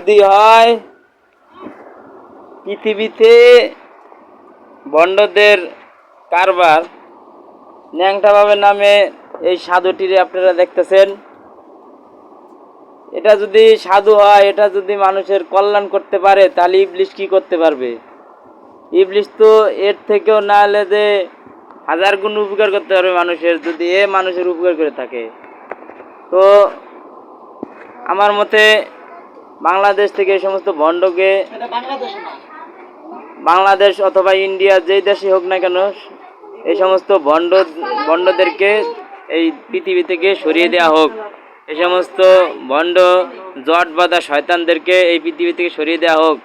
যদি হয় পৃথিবীতে ভণ্ডদের কারবার ন্যাংটা বাবার নামে এই সাধুটিরে আপনারা দেখতেছেন, এটা যদি সাধু হয়, এটা যদি মানুষের কল্যাণ করতে পারে, তাহলে ইবলিশ কি করতে পারবে? ইবলিশ তো এর থেকেও না হলে যে হাজার গুণ উপকার করতে পারবে মানুষের, যদি এ মানুষের উপকার করে থাকে। তো আমার মতে বাংলাদেশ থেকে এই সমস্ত ভণ্ডকে, বাংলাদেশ অথবা ইন্ডিয়া যেই দেশে হোক না কেন, এই সমস্ত ভণ্ডদেরকে এই পৃথিবী থেকে সরিয়ে দেওয়া হোক। এই সমস্ত ভণ্ড জট বাঁধা শয়তানদেরকে এই পৃথিবী থেকে সরিয়ে দেওয়া হোক।